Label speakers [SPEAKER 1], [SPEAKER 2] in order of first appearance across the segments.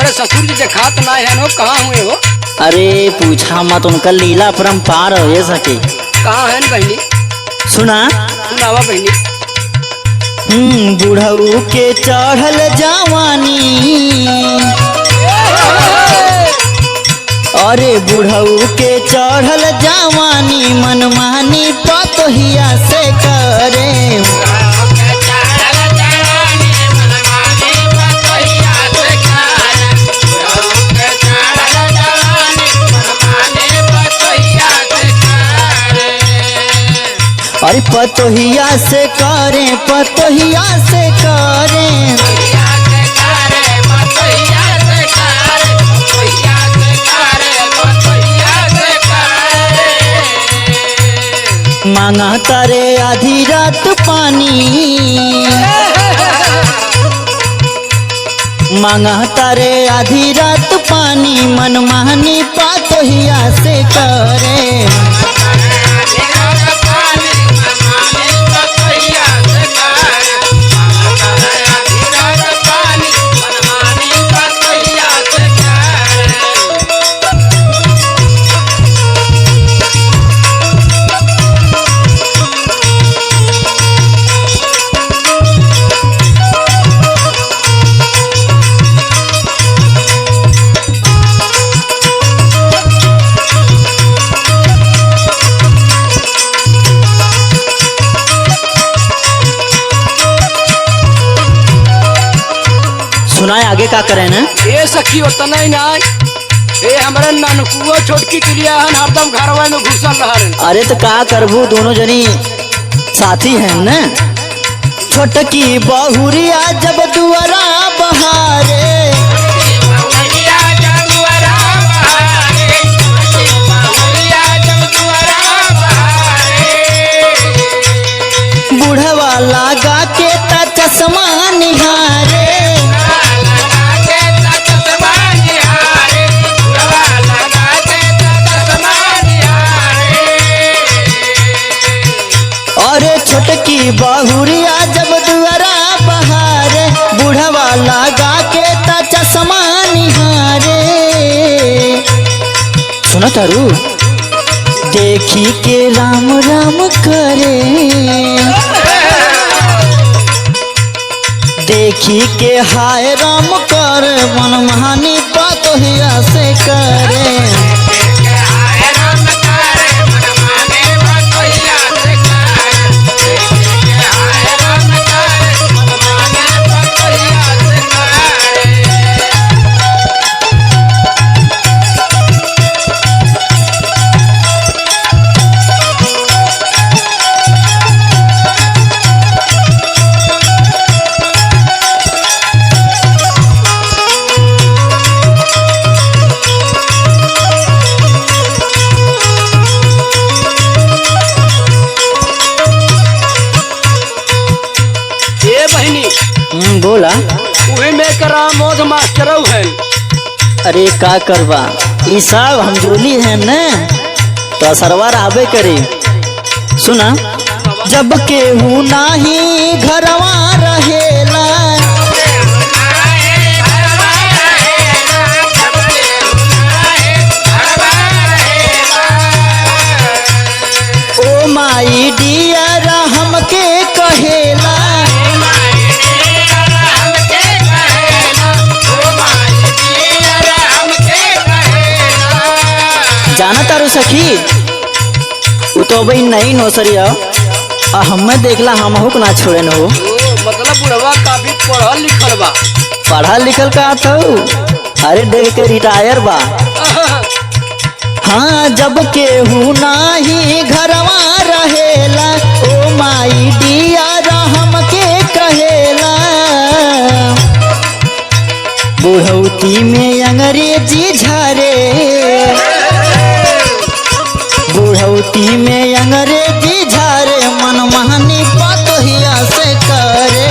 [SPEAKER 1] तुम्हारे ससुर जी देखात ना है नो, कहाँ हुए हो?
[SPEAKER 2] अरे पूछा मत, उनका लीला परम्पार हो सके।
[SPEAKER 1] कहाँ है बहनी?
[SPEAKER 2] सुना
[SPEAKER 1] सुनावा बहनी।
[SPEAKER 2] बुढ़ऊ के चढ़ल जवानी, अरे बुढ़ऊ के चढ़ल जवानी मनमानी पतोहिया से करे। अरे पतोहिया से करे, पतोहिया से करे। मांगा तारे आधी रात पानी, मांगा तारे आधी रात पानी मनमानी पतोहिया से करे। सुनाए आगे का करे ना?
[SPEAKER 1] ये सखी उतना ही ना, ये हमारे ननकुआ छोटकी चिड़िया हन हरदम घरवा में घुसल रहा।
[SPEAKER 2] अरे तो का करबू, दोनों जनी साथी हैं ना। छोटकी बहुरिया जब दुआरा बहारे, बुढ़वा लगा के ता चश्मा निहारे। अरे छोटकी बहुरिया जब दुआरा बहारे, बुढ़वा लगा के ता चश्मा निहारे। सुना तारू, देखी के राम राम करे, देखी के हाय राम कर मनमानी पतोहिया से करे। बोला
[SPEAKER 1] उहे में करा मौज मास्टर है।
[SPEAKER 2] अरे का करबा, ई सब हम जोली है न, तो सरवर आबे करे। सुना, जब केहू नाही घरवा रहेला, ओ माई डियर हमके कहेला। जाना तारू सखी, वो तो भाई नहीं नौसरिया हमें देखला हम हो ना छोड़े न हो।
[SPEAKER 1] मतलब बुढ़वा काफी पढ़ल लिखल बा।
[SPEAKER 2] पढ़ा लिखल का तो अरे देख के रिटायर बा। हाँ, जब केहू नाही घरवा रहेला, ओ माई डियर हमके कहेला। बुढ़ौती में अंग्रेजी झारे, बुढ़ौती में अंग्रेजी झारे मनमानी पतोहिया से करे।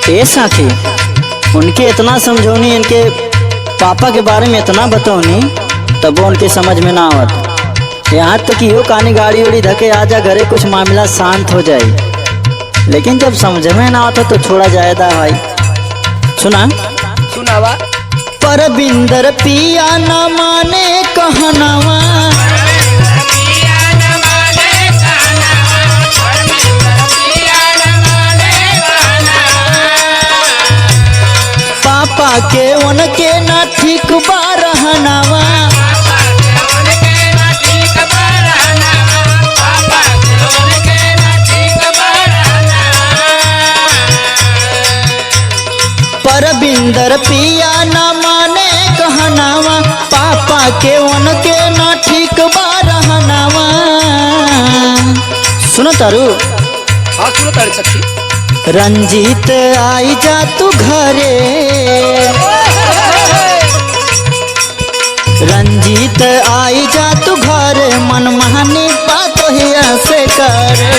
[SPEAKER 2] ए साखी, उनके इतना समझौनी, इनके पापा के बारे में इतना बतौनी, तब वो उनके समझ में ना आवत। यहाँ तक कि यो कहानी गाड़ी उड़ी धके आ जा घरे, कुछ मामला शांत हो जाए, लेकिन जब समझ में ना आता तो छोड़ा जाएगा भाई। सुना
[SPEAKER 1] सुनावा।
[SPEAKER 2] परबिंदर पिया न माने कहनावा, पापा के उनके ना ठीक बा रहनावा, परबिंदर पिया न माने कहनावा, पापा के उनके ना ठीक बा रहनावा। सुनो तारू।
[SPEAKER 1] हाँ सुनो तारी सखी।
[SPEAKER 2] रंजीत आई जा तू घरे, रंजीत आई जा तू घरे, मन मानी बात ही ऐसे करे।